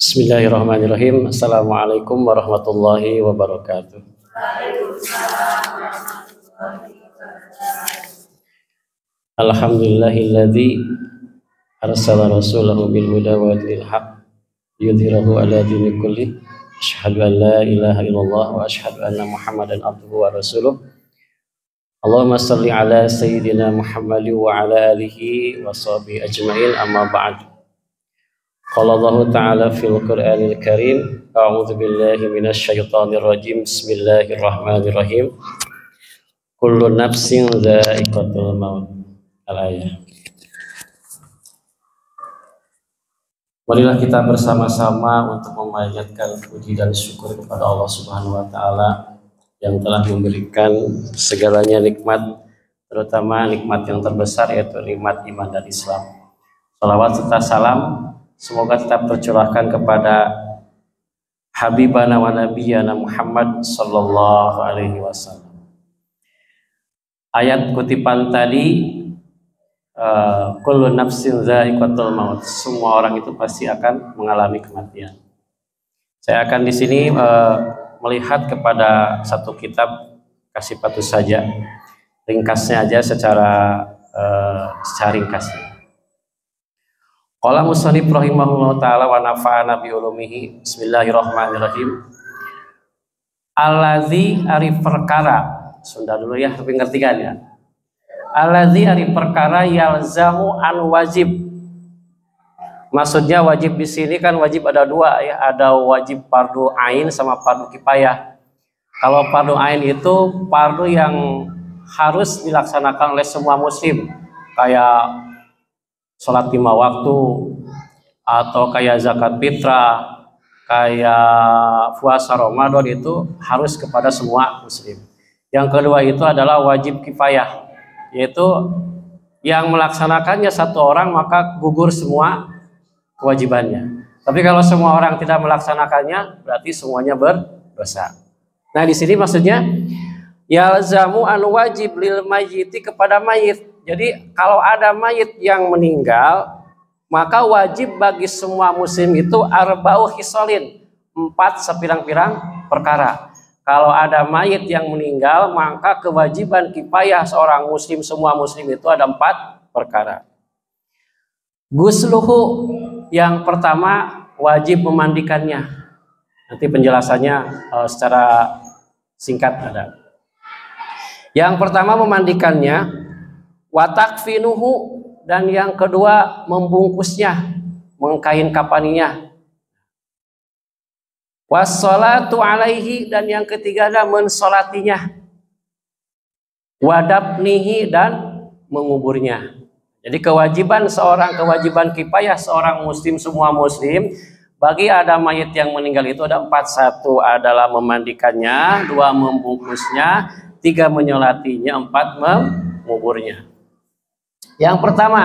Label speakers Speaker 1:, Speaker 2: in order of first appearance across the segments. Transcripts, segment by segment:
Speaker 1: Bismillahirrahmanirrahim. Assalamualaikum warahmatullahi wabarakatuh. Alhamdulillahilladzi arsala rasulahu bil huda wa dinil haq yudhhirahu ala dini kulli. Asyhadu an la ilaha illallah wa asyhadu anna Muhammadan abduhu wa rasuluh. Allahumma shalli ala sayyidina Muhammad wa ala alihi wa sahbihi ajmain, amma ba'd. Qala Allah Ta'ala fil Qur'anil Karim, a'udzu billahi minasy syaithanir rajim. Bismillahirrahmanirrahim. Kullu nafsin dha'iqatul maut. Al-ayah. Marilah kita bersama-sama untuk memanjatkan puji dan syukur kepada Allah Subhanahu wa taala yang telah memberikan segalanya nikmat, terutama nikmat yang terbesar yaitu nikmat iman dan Islam. Salawat serta salam semoga tetap tercurahkan kepada Habibana wa Nabiyana Muhammad sallallahu alaihi wasallam. Ayat kutipan tadi, kullu nafsin dha'iqatul maut. Semua orang itu pasti akan mengalami kematian. Saya akan di sini melihat kepada satu kitab, kasih patuh saja, ringkasnya aja secara ringkasnya. Qala musannif rahimahullah ta'ala wa nafa'ana bi ulumihi. Bismillahirrahmanirrahim. Allazi ari perkara, Sunda dulu ya, tapi ngerti kan ya. Allazi ari perkara yalzamu an wajib. Maksudnya wajib di sini kan wajib ada dua ya, ada wajib fardu ain sama fardu kifayah. Kalau fardu ain itu fardu yang harus dilaksanakan oleh semua muslim, kayak sholat 5 waktu, atau kayak zakat fitrah, kayak puasa Ramadan, itu harus kepada semua muslim. Yang kedua itu adalah wajib kifayah, yaitu yang melaksanakannya satu orang maka gugur semua kewajibannya. Tapi kalau semua orang tidak melaksanakannya berarti semuanya berdosa. Nah di sini maksudnya yalzamu an wajib lil mayyiti, kepada mayit. Jadi kalau ada mayit yang meninggal, maka wajib bagi semua muslim itu arba'u khisalin, 4 sepirang-pirang perkara. Kalau ada mayit yang meninggal, maka kewajiban kifayah seorang muslim, semua muslim itu ada 4 perkara. Gusluhu, yang pertama wajib memandikannya. Nanti penjelasannya secara singkat ada. Yang pertama memandikannya, watakfinuhu, dan yang kedua membungkusnya, mengkain kafaninya. Wassalatu alaihi, dan yang ketiga adalah mensolatinya. Wadabnihi, dan menguburnya. Jadi kewajiban kifayah seorang muslim, semua muslim, bagi ada mayit yang meninggal itu ada 4. 1 adalah memandikannya, 2 membungkusnya, 3 menyolatinya, 4 menguburnya. Yang pertama,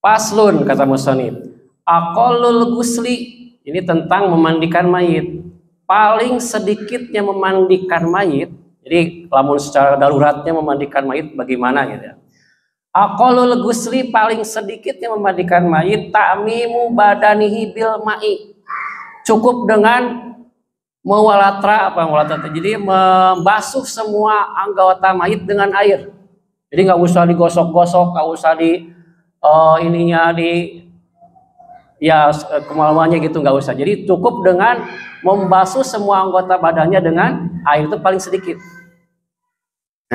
Speaker 1: paslun, kata musannif, aqallul gusli, ini tentang memandikan mayit. Paling sedikitnya memandikan mayit, jadi lamun secara daruratnya memandikan mayit bagaimana gitu ya. Aqallul gusli, paling sedikitnya memandikan mayit, ta'mimu badanihi bil ma'i, cukup dengan mewalatra, jadi membasuh semua anggota mayit dengan air. Jadi nggak usah digosok-gosok, nggak usah kemaluannya gitu, nggak usah. Jadi cukup dengan membasuh semua anggota badannya dengan air, itu paling sedikit.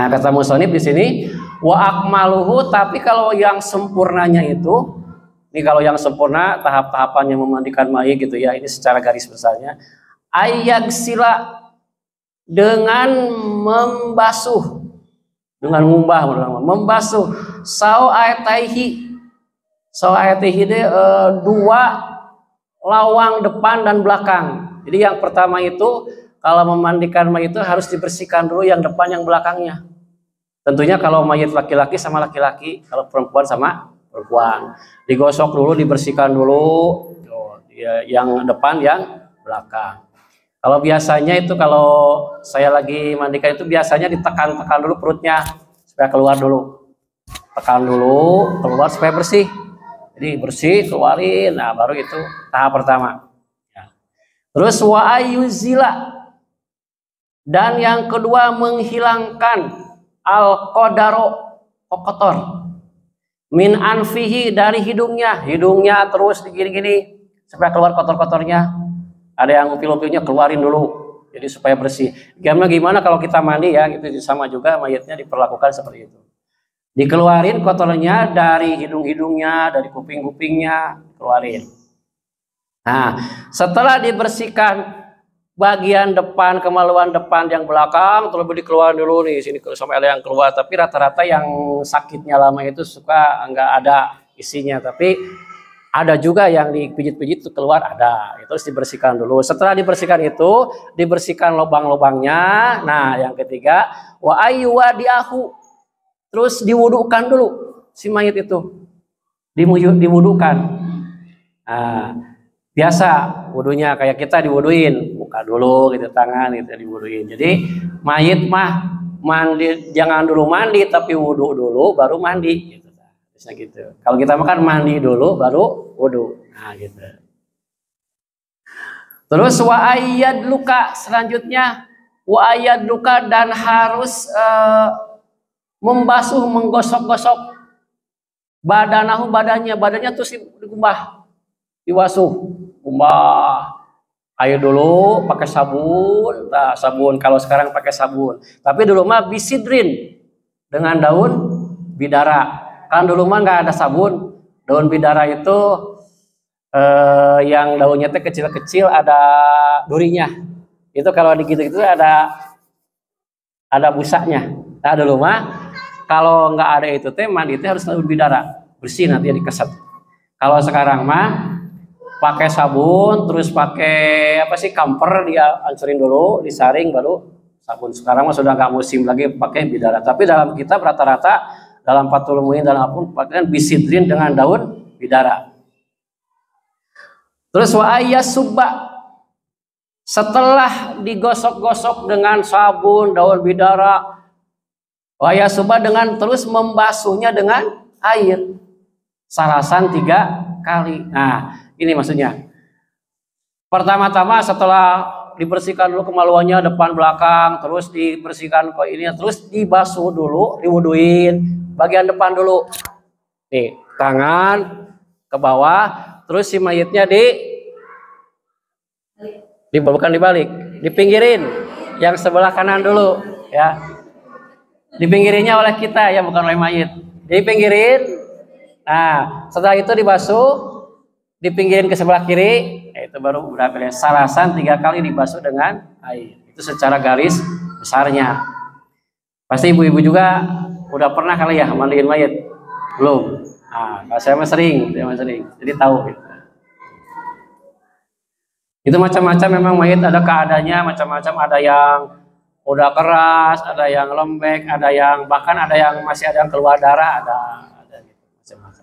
Speaker 1: Nah kata musannif di sini, wa akmaluhu, tapi kalau yang sempurnanya itu, ini kalau yang sempurna tahap-tahapannya memandikan mayit gitu ya, ini secara garis besarnya, ayagsila, dengan membasuh, dengan membasuh sawataihi itu 2 lawang depan dan belakang. Jadi yang pertama itu kalau memandikan mayit itu harus dibersihkan dulu yang depan yang belakangnya. Tentunya kalau mayit laki-laki sama laki-laki, kalau perempuan sama perempuan, digosok dulu, dibersihkan dulu yang depan yang belakang. Kalau biasanya itu, kalau saya lagi mandikan itu biasanya ditekan-tekan dulu perutnya supaya keluar dulu. Tekan dulu, keluar supaya bersih. Jadi bersih, keluarin. Nah, baru itu tahap pertama. Ya. Terus wa ayuzila, dan yang kedua menghilangkan al-qadaro, kotor, min anfihi, dari hidungnya terus gini-gini supaya keluar kotor-kotornya. Ada yang upil-upilnya keluarin dulu, jadi supaya bersih. Gimana kalau kita mandi ya, itu sama juga mayatnya diperlakukan seperti itu. Dikeluarin kotornya dari hidung-hidungnya, dari kuping-kupingnya, keluarin. Nah, setelah dibersihkan bagian depan, kemaluan depan yang belakang, terlebih dikeluarin dulu nih, sini sampai ada yang keluar. Tapi rata-rata yang sakitnya lama itu suka nggak ada isinya, tapi ada juga yang dipijit-pijit keluar, ada. Itu harus dibersihkan dulu. Setelah dibersihkan itu, dibersihkan lubang-lubangnya. Nah, yang ketiga, wa ayyuwadiahu, terus diwudukan dulu si mayit itu, diwudukan. Nah, biasa wudunya kayak kita diwuduin, buka dulu gitu tangan gitu diwuduin. Jadi mayit mah mandi, jangan dulu mandi tapi wudu dulu baru mandi gitu. Bisa gitu. Kalau kita makan mandi dulu baru wudu. Nah, gitu. Terus wa ayyad luka, selanjutnya wa ayyad luka, dan harus membasuh, menggosok-gosok badanahu, badannya terus dikumbah, diwasuh. Kumbah air dulu pakai sabun. Nah, sabun kalau sekarang pakai sabun, tapi dulu mah bisidrin, dengan daun bidara. Kan dulu mah nggak ada sabun. Daun bidara itu yang daunnya teh kecil-kecil, ada durinya. Itu kalau digitu-gitu ada busanya. Nah, dulu mah kalau nggak ada itu teh mandi teh harus daun bidara, bersih nanti dikeset. Kalau sekarang mah pakai sabun, terus pakai kamper, dia ancurin dulu, disaring baru sabun. Sekarang mah sudah nggak musim lagi pakai bidara. Tapi dalam kitab rata-rata dalam Fathul Muin dan apapun pakai bisidrin dengan daun bidara. Terus wa ayyasubba, setelah digosok-gosok dengan sabun, daun bidara, wa ayyasubba, dengan terus membasuhnya dengan air sarasan 3 kali. Nah, ini maksudnya. Pertama-tama setelah dibersihkan dulu kemaluannya depan belakang, terus dibersihkan kok ini, terus dibasuh dulu, diwuduin bagian depan dulu. Nih, tangan ke bawah, terus si mayitnya bukan dibalik, dipinggirin. Yang sebelah kanan dulu ya. Dipinggirinya oleh kita ya, bukan oleh mayit. Dipinggirin. Nah, setelah itu dibasuh, dipinggirin ke sebelah kiri, itu baru berapa ya? Sarasan 3 kali dibasuh dengan air. Itu secara garis besarnya. Pasti ibu-ibu juga udah pernah kali ya mandiin mayit? Belum? Nah, kalau saya mah sering, jadi tahu. Gitu. Itu macam-macam, memang mayit ada keadaannya macam-macam. Ada yang udah keras, ada yang lembek, ada yang bahkan ada yang masih ada yang keluar darah, ada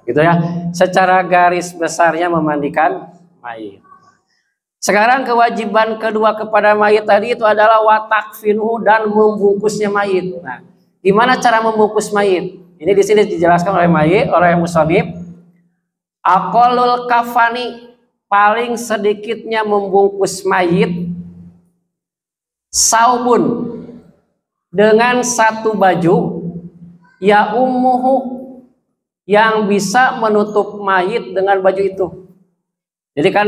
Speaker 1: gitu ya. Secara garis besarnya memandikan mayit. Sekarang kewajiban kedua kepada mayit tadi itu adalah watakfinuhu, dan membungkusnya mayit. Nah, gimana cara membungkus mayit? Ini di sini dijelaskan oleh musannif. Aqallul kafani, paling sedikitnya membungkus mayit, saubun, dengan 1 baju, ya ummuhu, yang bisa menutup mayit dengan baju itu. Jadi kan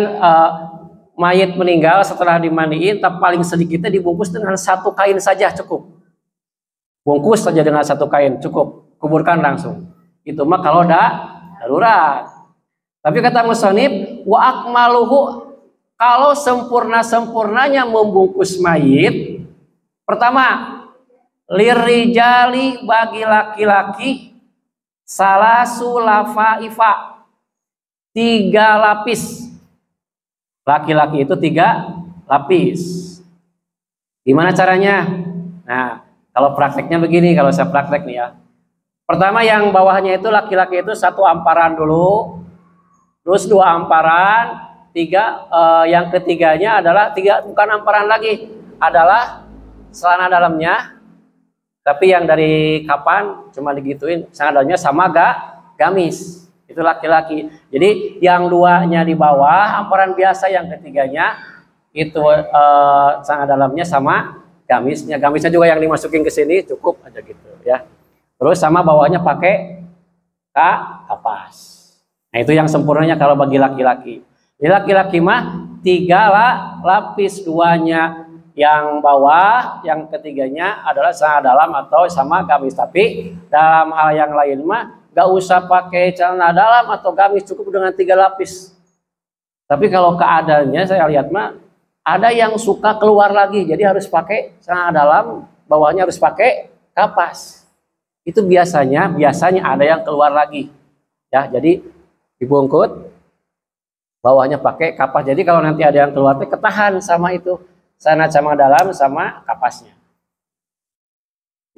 Speaker 1: mayit meninggal setelah dimandiin, tapi paling sedikitnya dibungkus dengan 1 kain saja cukup. Bungkus saja dengan 1 kain cukup, kuburkan langsung. Itu mah kalau darurat. Tapi kata musannif, wa akmaluhu, kalau sempurna-sempurnanya membungkus mayit, pertama, lirijali, bagi laki-laki, salasu lafaifa, 3 lapis. Laki-laki itu 3 lapis. Gimana caranya? Nah, kalau prakteknya begini, kalau saya praktek nih ya. Pertama, yang bawahnya itu laki-laki itu 1 amparan dulu, terus 2 amparan, 3. Yang ketiganya adalah 3, bukan amparan lagi, adalah celana dalamnya. Tapi yang dari kapan cuma digituin, celana dalamnya sama gamis. itu laki-laki. Jadi yang duanya di bawah hamparan biasa, yang ketiganya itu sangat dalamnya sama gamisnya. Gamisnya juga yang dimasukin ke sini cukup aja gitu ya. Terus sama bawahnya pakai kapas. Nah itu yang sempurnanya kalau bagi laki-laki. Jadi laki-laki mah 3 lapis, 2-nya yang bawah, yang ketiganya adalah sangat dalam atau sama gamis. Tapi dalam hal yang lain mah gak usah pakai celana dalam atau gamis, cukup dengan 3 lapis. Tapi kalau keadaannya saya lihat mah ada yang suka keluar lagi, jadi harus pakai celana dalam, bawahnya harus pakai kapas. Itu biasanya ada yang keluar lagi. Ya, jadi dibungkut, bawahnya pakai kapas. Jadi kalau nanti ada yang keluar ketahan sama itu. Sana sama dalam sama kapasnya.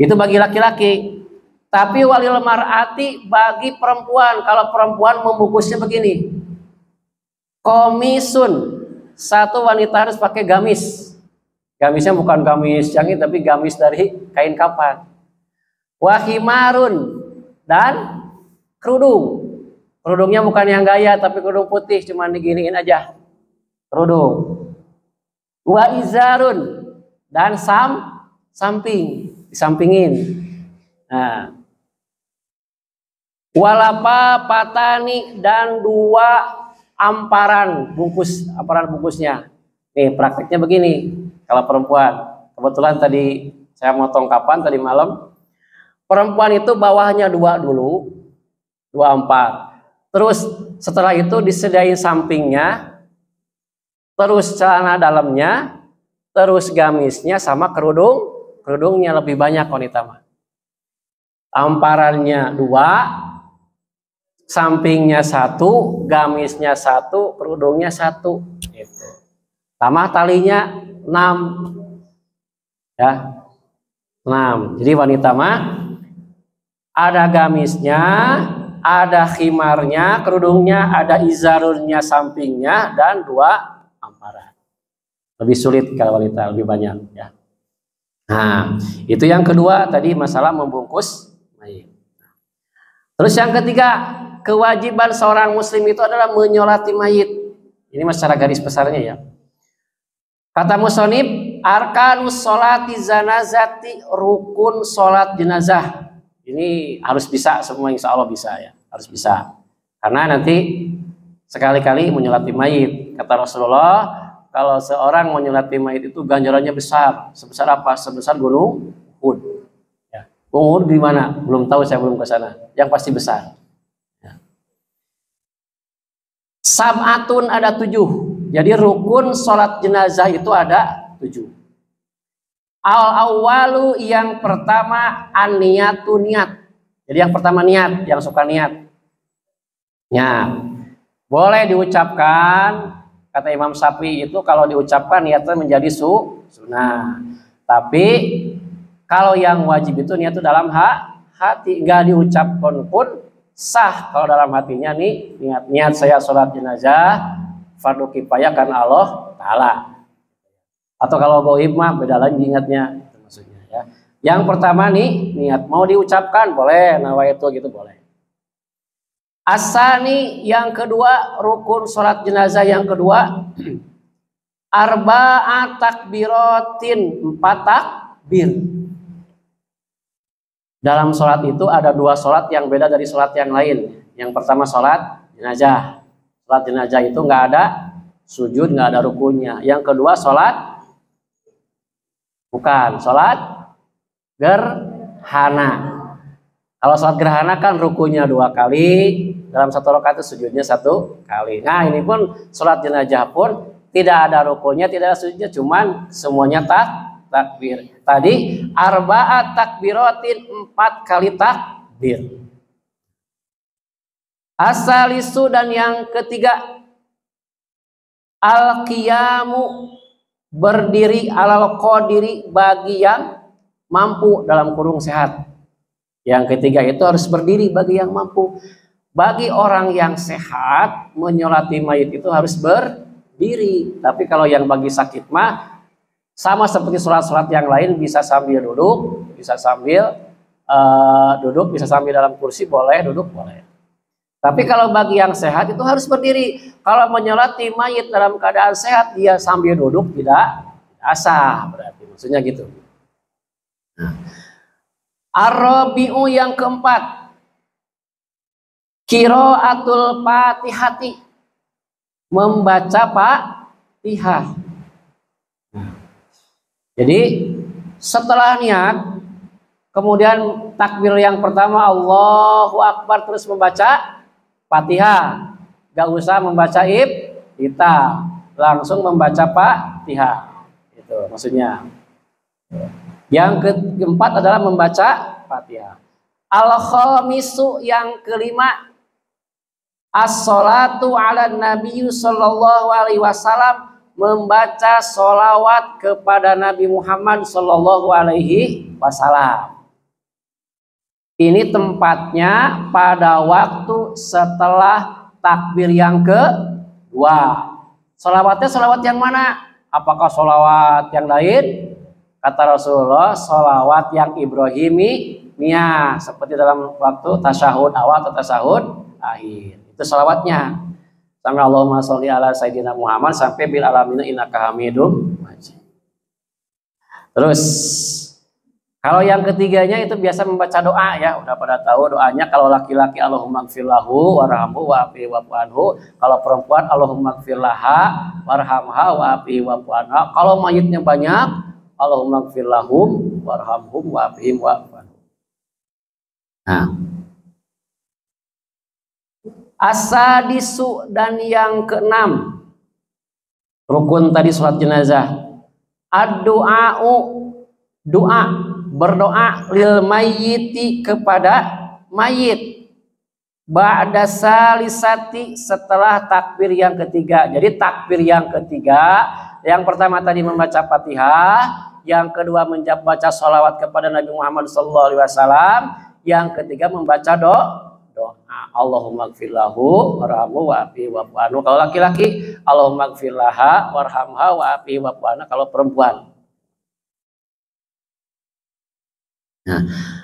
Speaker 1: Itu bagi laki-laki. Tapi walil mar'ati bagi perempuan. Kalau perempuan membungkusnya begini. Komisun. Satu wanita harus pakai gamis. Gamisnya bukan gamis yang ini, tapi gamis dari kain kapan. Wahimarun. Dan kerudung. Kerudungnya bukan yang gaya, tapi kerudung putih. Cuma diginiin aja. Kerudung. Wa izarun, dan samping, disampingin. Nah, walapa patani, dan 2 amparan bungkusnya. Nih prakteknya begini. Kalau perempuan, kebetulan tadi saya motong kapan tadi malam. Perempuan itu bawahnya 2 dulu, 2 ampar. Terus setelah itu disediain sampingnya. Terus celana dalamnya, terus gamisnya sama kerudungnya lebih banyak wanita mah. Amparannya 2, sampingnya 1, gamisnya 1, kerudungnya 1. Gitu. Tambah talinya 6, ya 6. Jadi wanita mah ada gamisnya, ada khimarnya, kerudungnya, ada izarunnya sampingnya, dan 2 amparan. Lebih sulit kalau wanita, lebih banyak ya. Nah, itu yang kedua tadi masalah membungkus mayit. Terus yang ketiga, kewajiban seorang muslim itu adalah menyolati mayit. Ini masalah garis besarnya ya. Kata musonib, arkanus sholati zanazati, rukun sholat jenazah. Ini harus bisa semua, insya Allah bisa ya, harus bisa. Karena nanti sekali-kali menyolati mayit. Kata Rasulullah, kalau seorang menyolati mayit itu ganjarannya besar. Sebesar apa? Sebesar gunung Uhud. Ya. Gunung Uhud di mana? Belum tahu, saya belum ke sana. Yang pasti besar. Ya. Sab'atun ada 7. Jadi rukun sholat jenazah itu ada 7. Al-awwalu yang pertama an-niyatu, niat. Jadi yang pertama niat, yang suka niat. Boleh diucapkan, kata Imam Syafi'i itu kalau diucapkan niatnya menjadi sunnah. Tapi kalau yang wajib itu niat itu dalam hati, enggak diucapkan pun sah kalau dalam hatinya nih niat saya sholat jenazah fardu kifayah karena Allah Ta'ala. Atau kalau goib mah beda lagi ingatnya, itu maksudnya ya. Yang pertama nih niat mau diucapkan boleh, nawaitu gitu boleh. Asani yang kedua, rukun sholat jenazah yang kedua, arba'at takbiratin, 4 takbir. Dalam sholat itu ada 2 sholat yang beda dari sholat yang lain. Yang pertama sholat jenazah. Sholat jenazah itu nggak ada sujud, nggak ada rukunnya. Yang kedua sholat gerhana. Kalau sholat gerhana kan rukunya 2 kali, dalam 1 rakaat itu sujudnya 1 kali. Nah ini pun sholat jenazah pun tidak ada rukunya, tidak ada sujudnya, cuman semuanya takbir. Tadi arba'at takbiratin, 4 kali takbir. Asalisu dan yang ketiga, al-qiyamu, berdiri, alal qadiri, bagi yang mampu, dalam kurung sehat. Yang ketiga itu harus berdiri bagi yang mampu. Bagi orang yang sehat menyolati mayit itu harus berdiri. Tapi kalau yang bagi sakit mah sama seperti sholat-sholat yang lain, bisa sambil duduk, bisa sambil duduk, bisa sambil dalam kursi boleh, duduk boleh. Tapi kalau bagi yang sehat itu harus berdiri. Kalau menyolati mayit dalam keadaan sehat dia sambil duduk tidak sah, berarti maksudnya gitu. Nah. Ar-rabi'u yang keempat, qiraatul Fatihati, membaca Fatihah. Nah. Jadi setelah niat, kemudian takbir yang pertama Allahu Akbar, terus membaca Fatihah. Gak usah membaca Iftitah, langsung membaca Fatihah. Itu maksudnya. Yang keempat adalah membaca Fatihah. Al-khamisu yang kelima, as-salatu ala Nabi sallallahu alaihi wasallam, membaca sholawat kepada Nabi Muhammad sallallahu alaihi wasallam. Ini tempatnya pada waktu setelah takbir yang kedua. Sholawatnya sholawat yang mana? Apakah sholawat yang lain? Kata Rasulullah, sholawat yang Ibrahimiyah, seperti dalam waktu tasyahud awal atau tasyahud akhir. Itu sholawatnya. Sampai Allahumma sholli ala Sayyidina Muhammad sampai bil alamina innaka hamidum majid. Terus kalau yang ketiganya itu biasa membaca doa ya, udah pada tahu doanya. Kalau laki-laki Allahumma gfirlahu warhamhu wa'afihi wa'fu anhu. Kalau perempuan Allahumma gfirlaha warhamha wa'afihi wa'fu anha. Kalau mayitnya banyak Allahumma gfir lahum warhamhum wa'afihim wa'fu anhum. Nah. As-sadisu dan yang keenam, rukun tadi sholat jenazah. Ad-du'a'u, doa, berdoa lil mayyiti, kepada mayit. Ba'da salisati, setelah takbir yang ketiga. Jadi takbir yang ketiga, yang pertama tadi membaca Fatihah, yang kedua membaca sholawat kepada Nabi Muhammad SAW, yang ketiga membaca doa. Allahumma gfirlahu warhamhu wa'afihi wa'fu anhu. Kalau laki-laki Allahumma gfirlaha warhamha wa'afihi wa'fu anha. Kalau perempuan. Nah,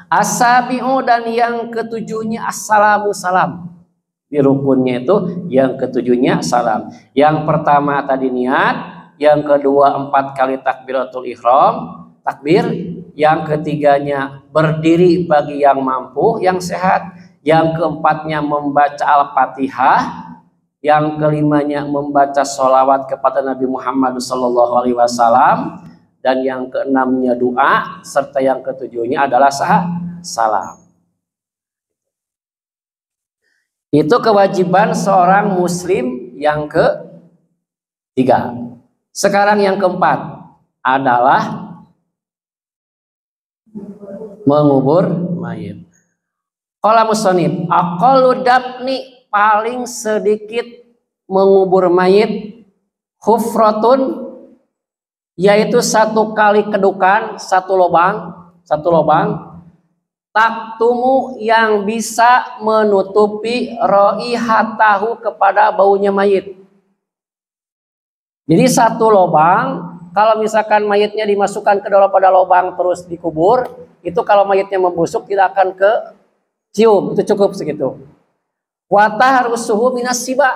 Speaker 1: as-sabi'u dan yang ketujuhnya assalamu salam. Di rukunnya itu yang ketujuhnya salam. Yang pertama tadi niat, yang kedua 4 kali takbiratul ihram, takbir, yang ketiganya berdiri bagi yang mampu, yang sehat, yang keempatnya membaca Al-Fatihah, yang kelimanya membaca sholawat kepada Nabi Muhammad SAW, dan yang keenamnya doa, serta yang ketujuhnya adalah salam. Itu kewajiban seorang muslim yang ketiga. Sekarang yang keempat adalah mengubur mayit. Qala musannif, aqallu dafni, paling sedikit mengubur mayit, hufratun, yaitu 1 kali kedukan, 1 lubang, taktumu, yang bisa menutupi raihatahu, kepada baunya mayit. Jadi 1 lubang, kalau misalkan mayitnya dimasukkan ke dalam pada lubang terus dikubur, itu kalau mayitnya membusuk tidak akan cium, itu cukup segitu. Wata harus suhu minas siba,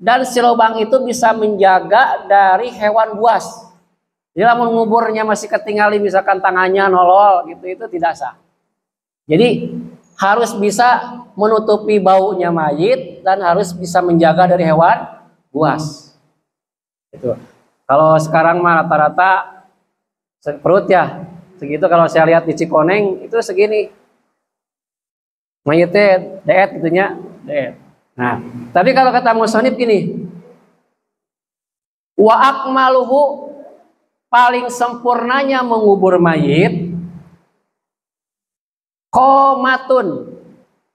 Speaker 1: dan si lubang itu bisa menjaga dari hewan buas. Jadi lamun nguburnya masih ketinggali misalkan tangannya nolol gitu, itu tidak sah. Jadi harus bisa menutupi baunya mayit dan harus bisa menjaga dari hewan buas. Itu. Kalau sekarang mah rata-rata perut ya segitu. Kalau saya lihat di Cikoneng itu segini mayitnya deet gitunya, deet. Nah, tapi kalau kata musannif gini, wa akmaluhu, paling sempurnanya mengubur mayit, qomatun,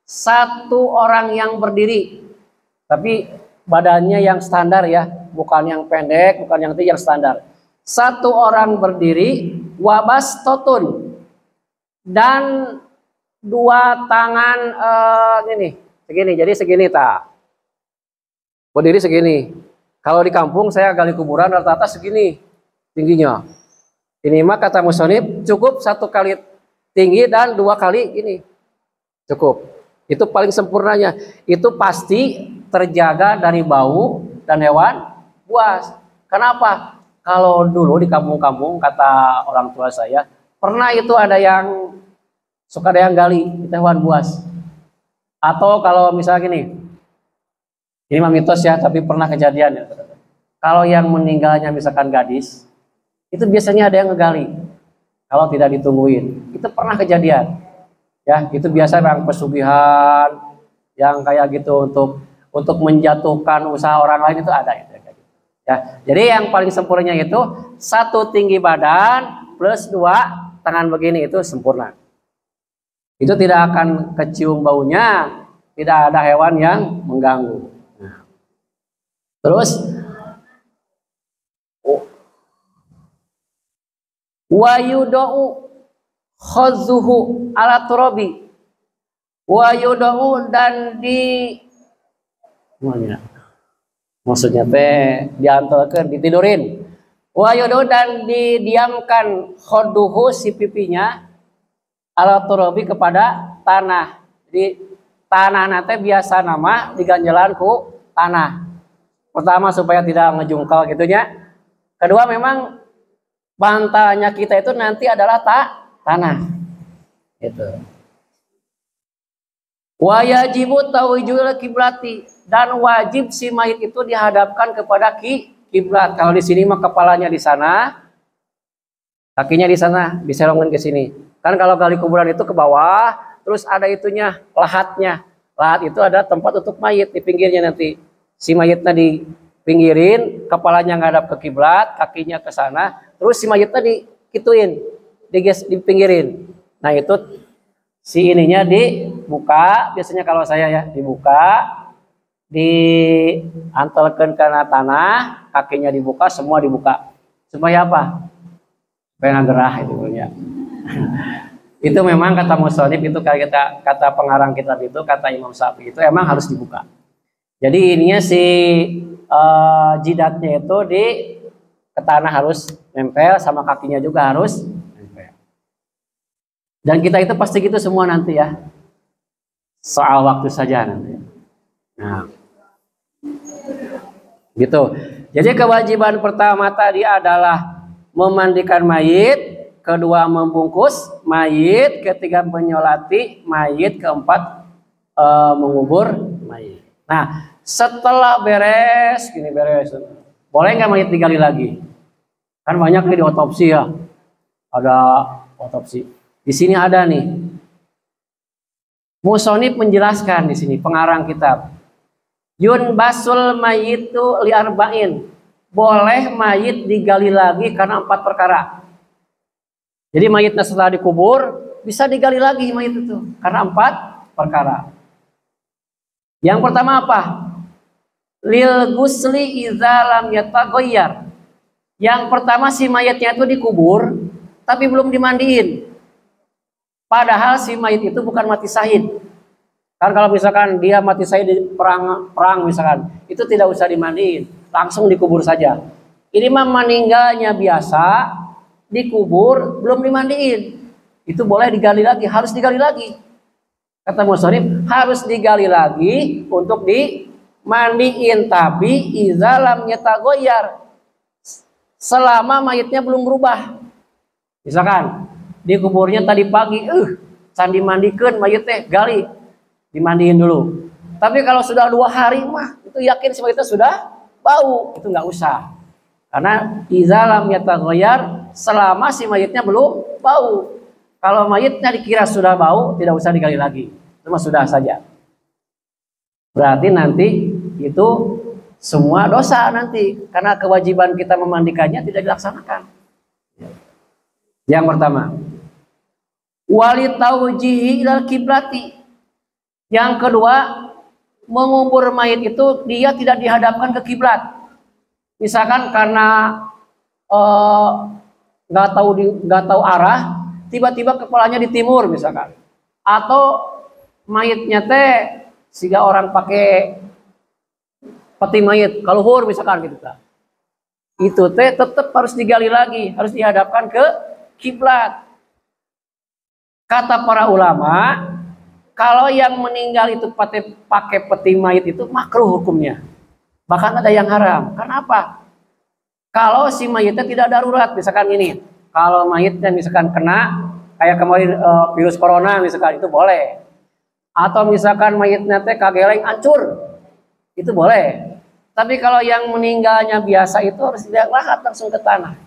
Speaker 1: 1 orang yang berdiri, tapi badannya yang standar ya, bukan yang pendek, bukan yang tinggi, yang standar. 1 orang berdiri, wabastotun, dan 2 tangan segini, jadi segini tak, berdiri segini. Kalau di kampung saya gali kuburan rata-rata segini tingginya. Ini mah kata musannif cukup 1 kali tinggi dan 2 kali ini cukup. Itu paling sempurnanya. Itu pasti terjaga dari bau dan hewan buas. Kenapa? Kalau dulu di kampung-kampung, kata orang tua saya, pernah itu ada yang suka ada yang gali itu hewan buas. Atau kalau misalnya gini, ini mah mitos ya, tapi pernah kejadian ya. Kalau yang meninggalnya misalkan gadis, itu biasanya ada yang ngegali. Kalau tidak ditungguin, itu pernah kejadian. Ya, itu biasa yang pesugihan, yang kayak gitu untuk menjatuhkan usaha orang lain itu ada itu. Ya, jadi yang paling sempurnanya itu 1 tinggi badan plus 2 tangan begini itu sempurna. Itu tidak akan kecium baunya, tidak ada hewan yang mengganggu. Nah, terus wa yudau khazuhu ala turabi wa yudau dan maksudnya teh diantelkeun ditidurin wa yudau dan didiamkan khaduhu si pipinya ala turabi kepada tanah. Jadi tanah nate biasa nama diganjelan ku tanah. Pertama supaya tidak ngejungkal gitunya. Kedua memang bantalnya kita itu nanti adalah tanah. Itu. Wa yajibu tawjihul kiblati dan wajib si mayit itu dihadapkan kepada kiblat. Kalau di sini mah kepalanya di sana, kakinya di sana, diserongin ke sini. Kan kalau gali kuburan itu ke bawah, terus ada itunya, lahatnya. Lahat itu ada tempat untuk mayit di pinggirnya nanti. Si mayitnya dipinggirin, kepalanya ngadap ke kiblat, kakinya ke sana, terus si mayitnya dikituin, dipinggirin. Nah itu si ininya dibuka, biasanya kalau saya ya dibuka, diantelkan karena tanah, kakinya dibuka, semua dibuka. Supaya apa? Supaya nggak gerah itu punya. Itu memang kata musonif itu kata pengarang kitab itu, kata Imam Syafi'i itu emang harus dibuka. Jadi ininya si jidatnya itu ke tanah harus nempel, sama kakinya juga harus nempel. Dan kita itu pasti gitu semua nanti ya. Soal waktu saja nanti. Nah, gitu. Jadi kewajiban pertama tadi adalah memandikan mayit, kedua membungkus mayit, ketiga menyolati mayit, keempat mengubur mayit. Nah, setelah beres, boleh nggak mayit digali lagi? Kan banyak nih di otopsi ya, ada otopsi. Di sini ada nih, musonif menjelaskan di sini pengarang kitab. Yun basul mayitu liarba'in, boleh mayit digali lagi karena 4 perkara. Jadi mayitnya setelah dikubur bisa digali lagi mayit itu karena 4 perkara. Yang pertama apa? Lil gusli idza lam yataghayyar. Yang pertama si mayatnya itu dikubur tapi belum dimandiin. Padahal si mayit itu bukan mati syahid. Kan kalau misalkan dia mati syahid di perang misalkan, itu tidak usah dimandiin, langsung dikubur saja. Ini mah meninggalnya biasa, dikubur belum dimandiin. Itu boleh digali lagi, harus digali lagi. Kata musonif harus digali lagi untuk dimandiin, tapi idza lam yataghayyar, selama mayitnya belum berubah. Misalkan dikuburnya tadi pagi, can dimandikeun mayitnya, gali, dimandiin dulu. Tapi kalau sudah 2 hari mah itu yakin si mayitnya sudah bau, itu nggak usah. Karena idza lam yataghayyar, selama si mayitnya belum bau. Kalau mayitnya dikira sudah bau, tidak usah digali lagi. Cuma sudah saja. Berarti nanti itu semua dosa nanti. Karena kewajiban kita memandikannya tidak dilaksanakan. Yang pertama. Wali taujihi ilal kiblati. Yang kedua, mengubur mayit itu dia tidak dihadapkan ke kiblat. Misalkan karena nggak tahu arah, tiba-tiba kepalanya di timur misalkan, atau mayitnya teh sehingga orang pakai peti mayit kaluhur misalkan gitu kan, itu teh tetap harus digali lagi, harus dihadapkan ke kiblat. Kata para ulama, Kalau yang meninggal itu pakai peti mayit itu makruh hukumnya. Bahkan ada yang haram. Karena apa? Kalau si mayitnya tidak darurat, misalkan ini, kalau mayitnya misalkan kena kayak kemarin virus corona misalkan itu boleh. Atau misalkan mayitnya teh kageleng hancur, itu boleh. Tapi kalau yang meninggalnya biasa itu harus diangkat langsung ke tanah.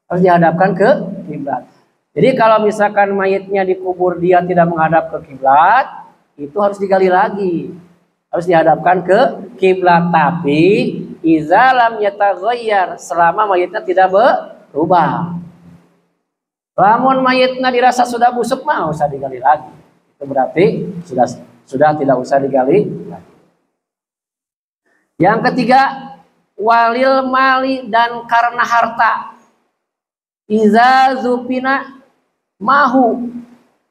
Speaker 1: Harus dihadapkan ke kiblat. Jadi kalau misalkan mayitnya dikubur dia tidak menghadap ke kiblat, itu harus digali lagi. Harus dihadapkan ke kiblat, tapi iza lam yataghayyar, selama mayitnya tidak berubah. Lamun mayitnya dirasa sudah busuk mah usah digali lagi. Itu berarti sudah tidak usah digali lagi. Yang ketiga, walil mali, dan karena harta. Iza zupina mahu,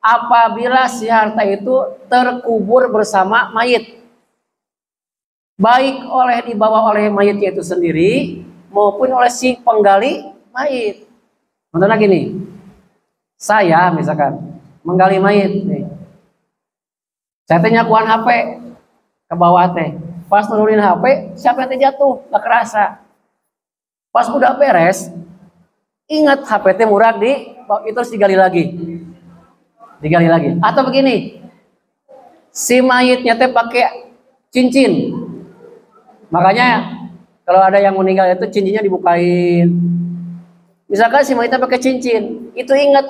Speaker 1: apabila si harta itu terkubur bersama mayit, baik dibawa oleh mayitnya itu sendiri maupun oleh si penggali mayit. Contohnya gini, saya misalkan menggali mayit nih, saya tanya kuan HP ke bawah teh, pas nurunin HP siapa yang jatuh gak kerasa, pas udah beres ingat HP teh murah itu harus digali lagi. Atau begini, si mayitnya teh pakai cincin, makanya kalau ada yang meninggal itu cincinnya dibukain. Misalkan si mayitnya pakai cincin, itu ingat,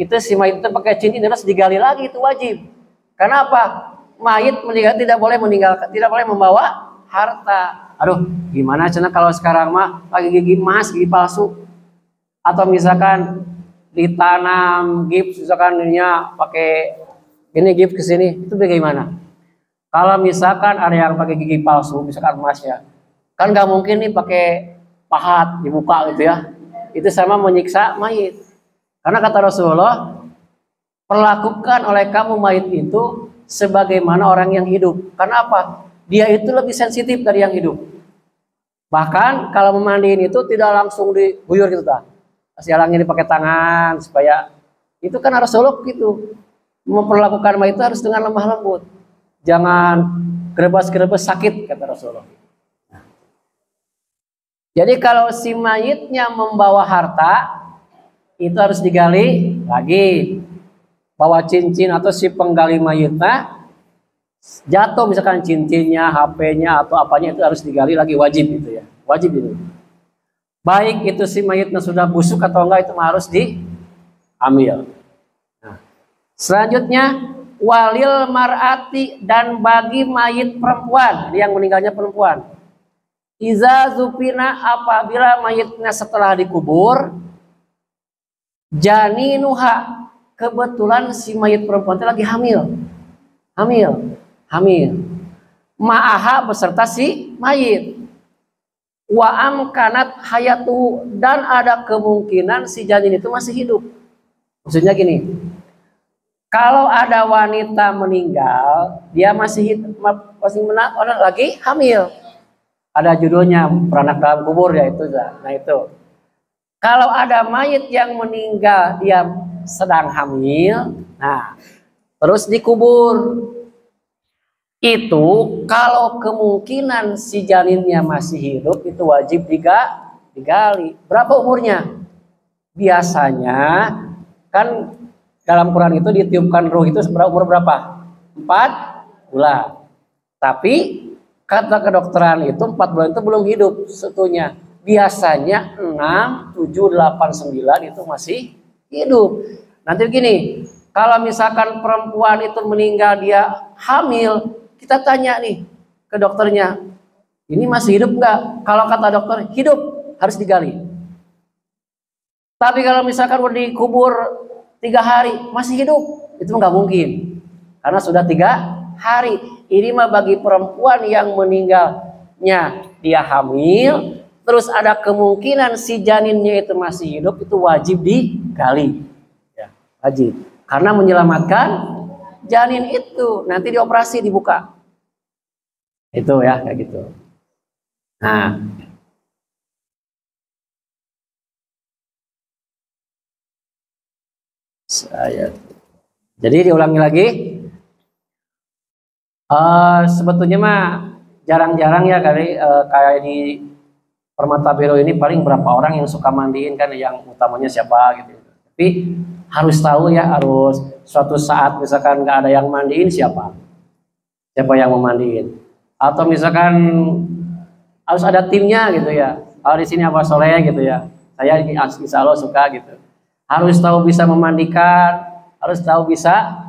Speaker 1: itu si mayit itu pakai cincin, harus digali lagi, itu wajib. Karena apa? Mayit meninggal tidak boleh membawa harta. Aduh, gimana cina kalau sekarang mah pakai gigi emas, gigi palsu, atau misalkan ditanam gips, misalkan ininya pakai ini gips ke sini, itu bagaimana? Kalau misalkan ada yang pakai gigi palsu, misalkan emasnya, kan nggak mungkin nih pakai pahat dibuka gitu ya. Itu sama menyiksa mayit. Karena kata Rasulullah, perlakukan oleh kamu mayit itu sebagaimana orang yang hidup. Karena apa? Dia itu lebih sensitif dari yang hidup. Bahkan kalau memandiin itu tidak langsung diguyur gitu tak. Sialangnya pakai tangan supaya itu kan Rasulullah gitu. Memperlakukan mayit itu harus dengan lemah lembut. Jangan gerebas-gerebas sakit kata Rasulullah. Jadi kalau si mayitnya membawa harta itu harus digali lagi. Bawa cincin atau si penggali mayitnya jatuh misalkan cincinnya, HP-nya atau apanya itu harus digali lagi, wajib itu ya. Wajib itu. Baik itu si mayitnya sudah busuk atau enggak itu harus diambil. Nah, selanjutnya walil mar'ati, dan bagi mayit perempuan yang meninggalnya perempuan. Iza zupina, apabila mayitnya setelah dikubur, janinuha, kebetulan si mayit perempuan itu lagi hamil, ma'aha beserta si mayit. Wa amkanat hayatu, dan ada kemungkinan si janin itu masih hidup. Maksudnya gini, kalau ada wanita meninggal, dia masih hidup, orang lagi hamil. Ada judulnya beranak dalam kubur ya itu. Nah itu. Kalau ada mayit yang meninggal dia sedang hamil, nah terus dikubur. Itu kalau kemungkinan si janinnya masih hidup itu wajib digali. Berapa umurnya? Biasanya kan dalam Quran itu ditiupkan ruh itu umur berapa? 4 bulan. Tapi kata kedokteran itu 4 bulan itu belum hidup sebetulnya. Biasanya 6, 7, 8, 9 itu masih hidup. Nanti begini, kalau misalkan perempuan itu meninggal dia hamil, kita tanya nih ke dokternya, ini masih hidup nggak? Kalau kata dokter hidup, harus digali. Tapi kalau misalkan udah dikubur 3 hari masih hidup, itu nggak mungkin, karena sudah 3 hari. Ini mah bagi perempuan yang meninggalnya dia hamil, terus ada kemungkinan si janinnya itu masih hidup, itu wajib digali, ya, wajib, karena menyelamatkan janin itu nanti dioperasi dibuka. Itu ya kayak gitu. Nah, jadi diulangi lagi. Sebetulnya mah jarang-jarang ya kali kayak di Permata Biro ini paling berapa orang yang suka mandiin kan, yang utamanya siapa gitu. Tapi harus tahu ya, harus suatu saat misalkan nggak ada yang mandiin, siapa yang memandiin, atau misalkan harus ada timnya gitu ya. Kalau di sini Abah Soleh gitu ya, saya insya Allah suka gitu. Harus tahu bisa memandikan, harus tahu bisa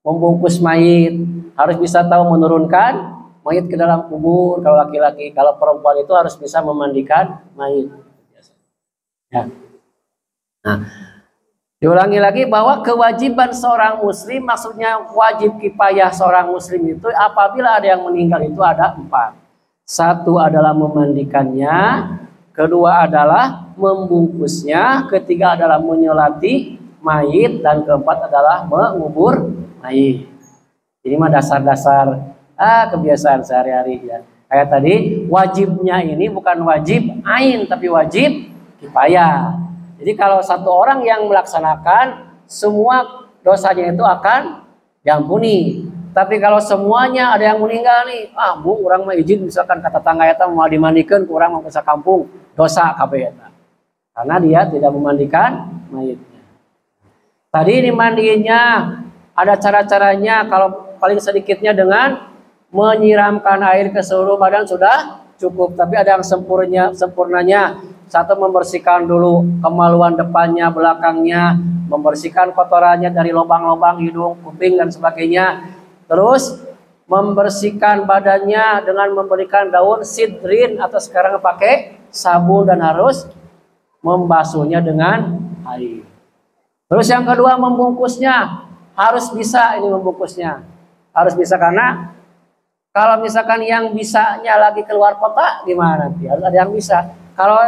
Speaker 1: membungkus mayit, harus bisa tahu menurunkan mayit ke dalam kubur kalau laki-laki. Kalau perempuan itu harus bisa memandikan mayit. Ya. Nah, diulangi lagi bahwa kewajiban seorang muslim, maksudnya wajib kifayah seorang muslim itu apabila ada yang meninggal itu ada 4. Satu adalah memandikannya, kedua adalah membungkusnya, ketiga adalah menyolati mayit, dan keempat adalah mengubur mayit. Ini mah dasar-dasar kebiasaan sehari-hari ya. Kayak tadi, wajibnya ini bukan wajib ain tapi wajib kifayah. Jadi kalau satu orang yang melaksanakan, semua dosanya itu akan diampuni. Tapi kalau semuanya ada yang meninggal nih, bu orang mah izin misalkan kata tangga eta mau dimandikan, kurang mau ke kampung, dosa kabeh eta. Karena dia tidak memandikan mayitnya. Tadi ini mandiinnya ada cara-caranya, kalau paling sedikitnya dengan menyiramkan air ke seluruh badan sudah cukup. Tapi ada yang sempurnanya. Satu, membersihkan dulu kemaluan depannya, belakangnya, membersihkan kotorannya dari lubang-lubang hidung, kuping dan sebagainya. Terus membersihkan badannya dengan memberikan daun sidrin atau sekarang pakai sabun, dan harus membasuhnya dengan air. Terus yang kedua, membungkusnya harus bisa. Ini membungkusnya harus bisa, karena kalau misalkan yang bisanya lagi keluar kota gimana nanti, harus ada yang bisa. Kalau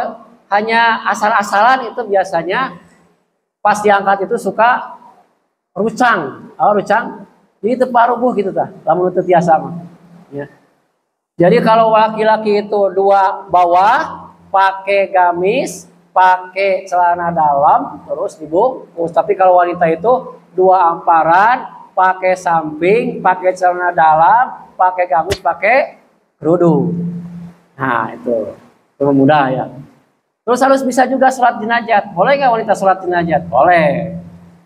Speaker 1: hanya asal-asalan itu biasanya pas diangkat itu suka rucang, rucang di tepa rubuh gitu tah, lamun teu tiasa mah. Ya. Jadi kalau laki-laki itu 2 bawah pakai gamis, pakai celana dalam terus dibungkus. Tapi kalau wanita itu 2 amparan, pakai samping, pakai celana dalam, pakai gamis, pakai kerudung. Nah, itu mudah ya. Terus harus bisa juga sholat jenazah. Boleh nggak wanita sholat jenazah? Boleh.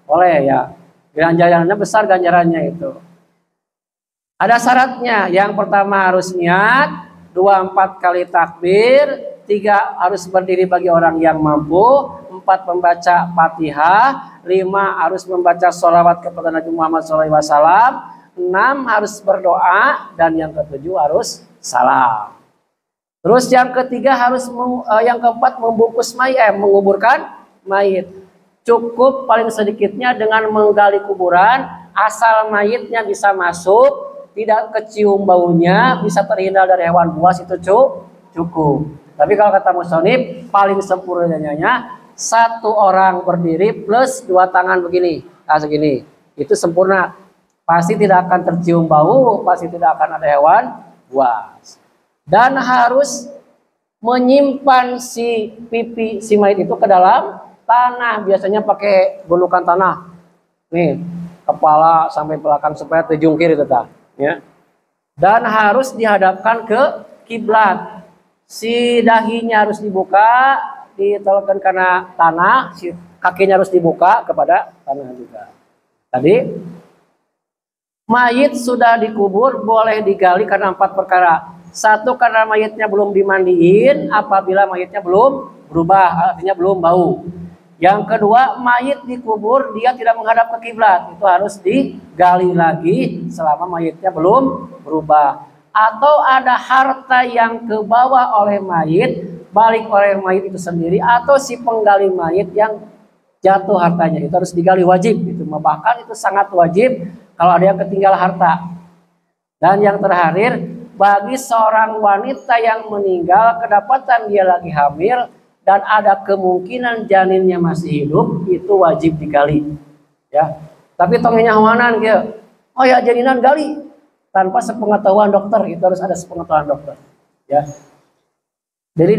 Speaker 1: Boleh ya. Ganjarannya besar, ganjarannya itu. Ada syaratnya. Yang pertama harus niat, 2 4 kali takbir, 3 harus berdiri bagi orang yang mampu, 4 membaca Fatihah, 5 harus membaca sholawat kepada Nabi Muhammad SAW, 6 harus berdoa, dan yang ke-7 harus salam. Terus yang ketiga harus yang keempat membungkus mayit, menguburkan mayit. Cukup paling sedikitnya dengan menggali kuburan, asal mayitnya bisa masuk, tidak kecium baunya, bisa terhindar dari hewan buas, itu cukup. Tapi kalau kata musonib, paling sempurnanya 1 orang berdiri plus 2 tangan begini, segini, itu sempurna. Pasti tidak akan tercium bau, pasti tidak akan ada hewan buas. Dan harus menyimpan si pipi si mayit itu ke dalam tanah, biasanya pakai gundukan tanah. Nih, kepala sampai belakang supaya terjungkir itu tah, ya. Dan harus dihadapkan ke kiblat. Si dahinya harus dibuka, ditolakkan karena tanah, si kakinya harus dibuka kepada tanah juga. Tadi mayit sudah dikubur boleh digali karena 4 perkara. 1, karena mayitnya belum dimandiin, apabila mayitnya belum berubah, artinya belum bau. Yang kedua, mayit dikubur dia tidak menghadap ke kiblat, itu harus digali lagi selama mayitnya belum berubah. Atau ada harta yang kebawa oleh mayit, balik oleh mayit itu sendiri, atau si penggali mayit yang jatuh hartanya, itu harus digali, wajib. Itu bahkan itu sangat wajib kalau ada yang ketinggalan harta. Dan yang terakhir, bagi seorang wanita yang meninggal, kedapatan dia lagi hamil dan ada kemungkinan janinnya masih hidup, itu wajib digali. Ya. Tapi tongnya hawanan gitu. Oh ya, janinan gali tanpa sepengetahuan dokter, itu harus ada sepengetahuan dokter. Ya. Jadi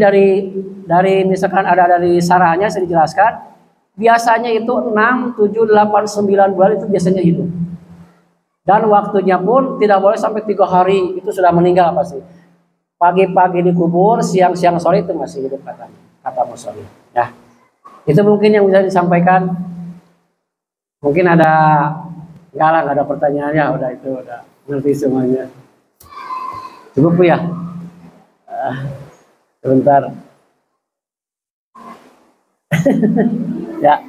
Speaker 1: dari misalkan ada dari sarahnya saya dijelaskan, biasanya itu 6, 7, 8, 9 bulan itu biasanya hidup. Dan waktunya pun tidak boleh sampai 3 hari, itu sudah meninggal pasti. Pagi-pagi dikubur, siang-siang sore itu masih hidup katanya, kata Musoli. Ya, itu mungkin yang bisa disampaikan. Mungkin ada, nggak ada pertanyaannya, udah itu udah ngerti semuanya. Cukup ya. Sebentar. Ya.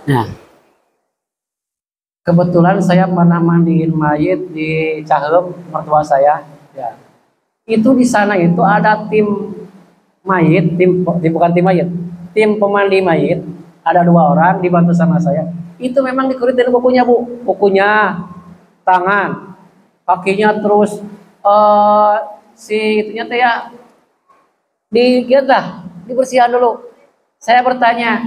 Speaker 1: Nah, kebetulan saya pernah mandiin mayit di Cahem mertua saya. Ya. Itu di sana itu ada tim mayit, bukan tim mayit, tim pemandi mayit. Ada 2 orang dibantu sama saya. Itu memang dikuritin kukunya bu, kukunya, tangan, kakinya, terus si itunya teh ya dibersihkan dulu. Saya bertanya,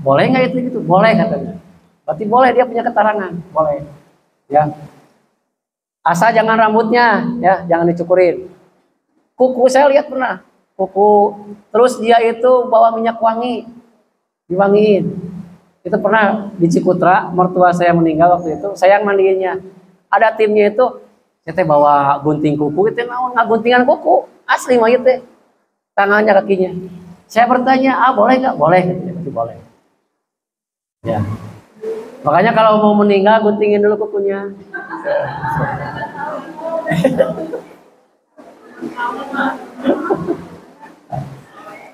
Speaker 1: boleh nggak itu gitu? Boleh katanya. Berarti boleh, dia punya keterangan, boleh. Ya. Asal jangan rambutnya, ya, jangan dicukurin. Kuku saya lihat pernah, kuku. Terus dia itu bawa minyak wangi, diwangiin. Itu pernah di Cikutra, mertua saya meninggal waktu itu, saya yang mandiinnya. Ada timnya itu, kita bawa gunting kuku, kita nggak guntingan kuku, asli mayit deh, tangannya, kakinya. Saya bertanya, boleh nggak? Boleh, berarti boleh. Ya. Makanya kalau mau meninggal guntingin dulu kukunya.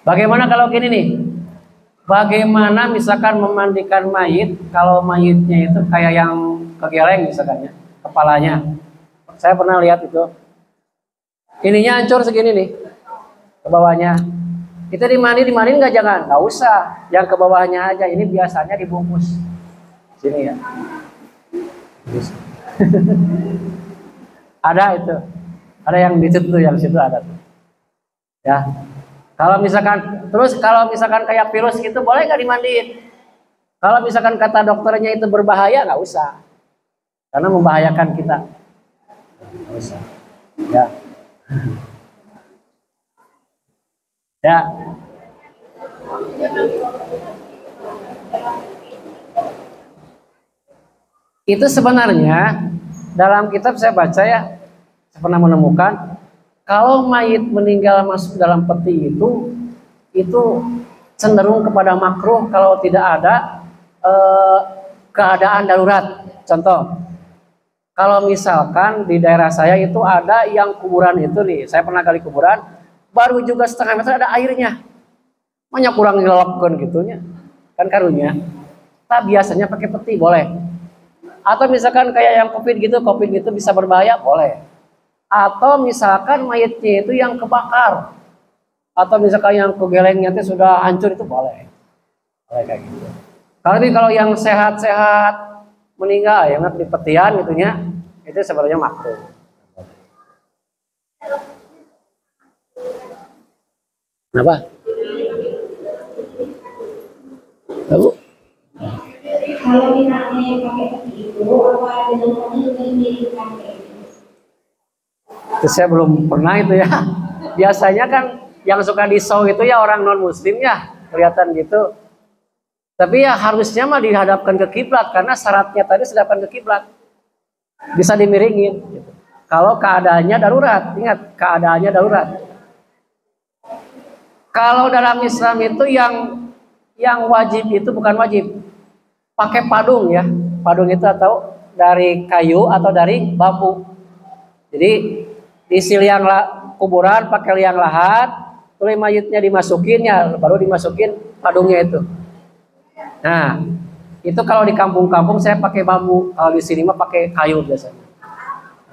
Speaker 1: Bagaimana kalau gini nih? Bagaimana misalkan memandikan mayit kalau mayitnya itu kayak yang kegeleng misalkan ya, kepalanya. Saya pernah lihat itu. Ininya hancur segini nih. Ke bawahnya. Itu dimandiin nggak usah. Yang ke bawahnya aja. Ini biasanya dibungkus. Sini ya. Ada itu. Ada yang di situ, yang situ ada tuh. Ya. Kalau misalkan kayak virus gitu, boleh nggak dimandiin? Kalau misalkan kata dokternya itu berbahaya, nggak usah. Karena membahayakan kita. Nggak usah. Ya. Ya. Itu sebenarnya dalam kitab saya baca ya, saya pernah menemukan kalau mayit meninggal masuk dalam peti itu cenderung kepada makruh kalau tidak ada keadaan darurat. Contoh, kalau misalkan di daerah saya itu ada yang kuburan itu nih, saya pernah gali kuburan, baru juga setengah meter ada airnya, banyak kurang dilelapkan gitunya, kan karunya. Tak biasanya pakai peti boleh. Atau misalkan kayak yang covid gitu bisa berbahaya, boleh. Atau misalkan mayatnya itu yang kebakar, atau misalkan yang kegelengnya itu sudah hancur, itu boleh. Boleh kayak gitu. Kalau yang sehat-sehat meninggal yang di petian gitunya, itu sebenarnya makruh. Kenapa? Tahu?
Speaker 2: Kalau misalnya pakai peti itu apa dengan ini pakai?
Speaker 1: Itu saya belum pernah itu ya. Biasanya kan yang suka di show itu ya orang non muslim ya, kelihatan gitu. Tapi ya harusnya mah dihadapkan ke kiblat, karena syaratnya tadi sedapkan ke kiblat. Bisa dimiringin gitu. Kalau keadaannya darurat, ingat keadaannya darurat. Kalau dalam Islam itu yang wajib itu bukan wajib. Pakai padung ya. Padung itu atau dari kayu atau dari bambu. Jadi isi liang kuburan pakai liang lahat, terus mayitnya dimasukin ya, baru dimasukin padungnya itu. Nah, itu kalau di kampung-kampung saya pakai bambu, kalau di sini mah pakai kayu biasanya.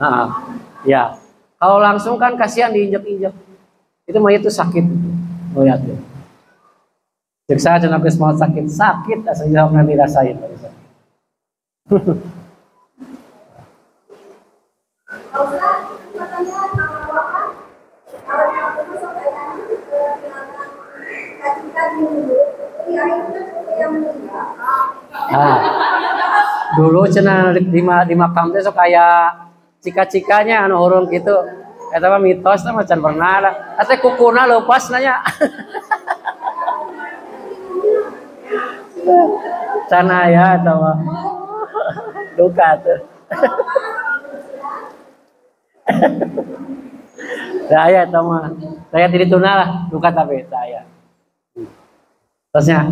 Speaker 1: Nah, ya. Kalau langsung kan kasihan diinjek-injek. Itu mayit itu sakit. Lihat ya. Jadi saya cenah geus mau sakit aslinya nanti dirasain. Nah, dulu cenah di makam teh sok kayak cika-cikanya anu urung gitu. Eta mah mitos teh macan pernah ada. Ate kukuna leupas nanya. Can aya eta mah. Duka tuh. Saya eta mah. Saya tidak tuna lah, duka tapi saya. Terusnya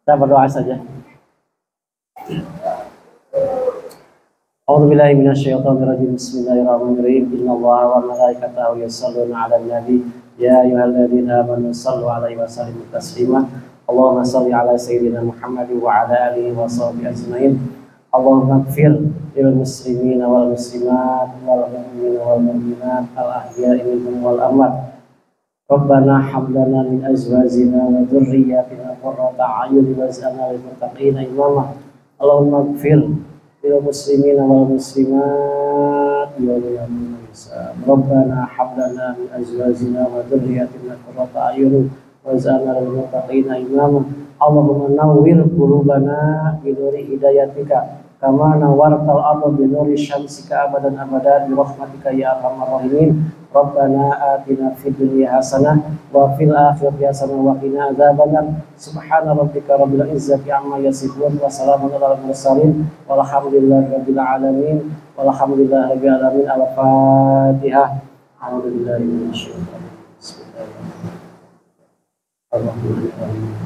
Speaker 1: kita berdoa saja. A'udzubillahi minasyaitonirrajim. Bismillahirrahmanirrahim. Innallaha wa malaikatahu yusholluna 'alan nabi. Ya ayyuhalladzina amanu shallu 'alaihi wa sallimu taslima. Allahumma shalli 'ala sayyidina Muhammad wa 'ala alihi wa sahbihi ajmain. Allahumma ighfir lil muslimina wal muslimat wal mu'minina wal mu'minat al ahya'i minhum wal amwat. Rabbana hab lana min azwajina wa dhurriyyatina qurrata a'yun waj'alna lil muttaqina imama. Allahumma ighfir lil muslimina wal muslimat wa lil mu'minat. Rabbana hab lana min azwajina wa dhurriyyatina qurrata a'yun waj'alna lil muttaqina imama. Allahumma nawwir qulubana bi nuri hidayatika kama nawwartal arda bi nuri syamsika abadan abadan bi rahmatika ya arhamar rahimin. Rabbana atina fid dunya hasanah wa fil akhirati hasanah wa qina adzabannar. Subhana rabbika rabbil izzati amma yasifun wa salamun alal mursalin walhamdulillahi rabbil alamin. Walhamdulillahi rabbil alamin. Al-Fatihah. A'udzubillahi minasyaitonir rajim. Bismillahirrahmanirrahim.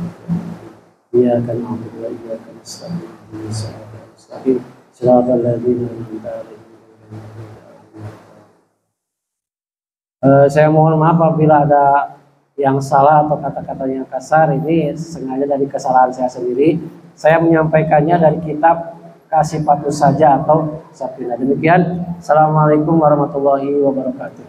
Speaker 1: Iyyaka na'budu wa iyyaka nasta'in. Shiratal ladzina an'amta 'alaihim. Saya mohon maaf apabila ada yang salah atau kata-kata yang kasar. Ini sengaja dari kesalahan saya sendiri. Saya menyampaikannya dari kitab Kasih Patuh saja atau Sapina. Demikian. Assalamualaikum warahmatullahi wabarakatuh.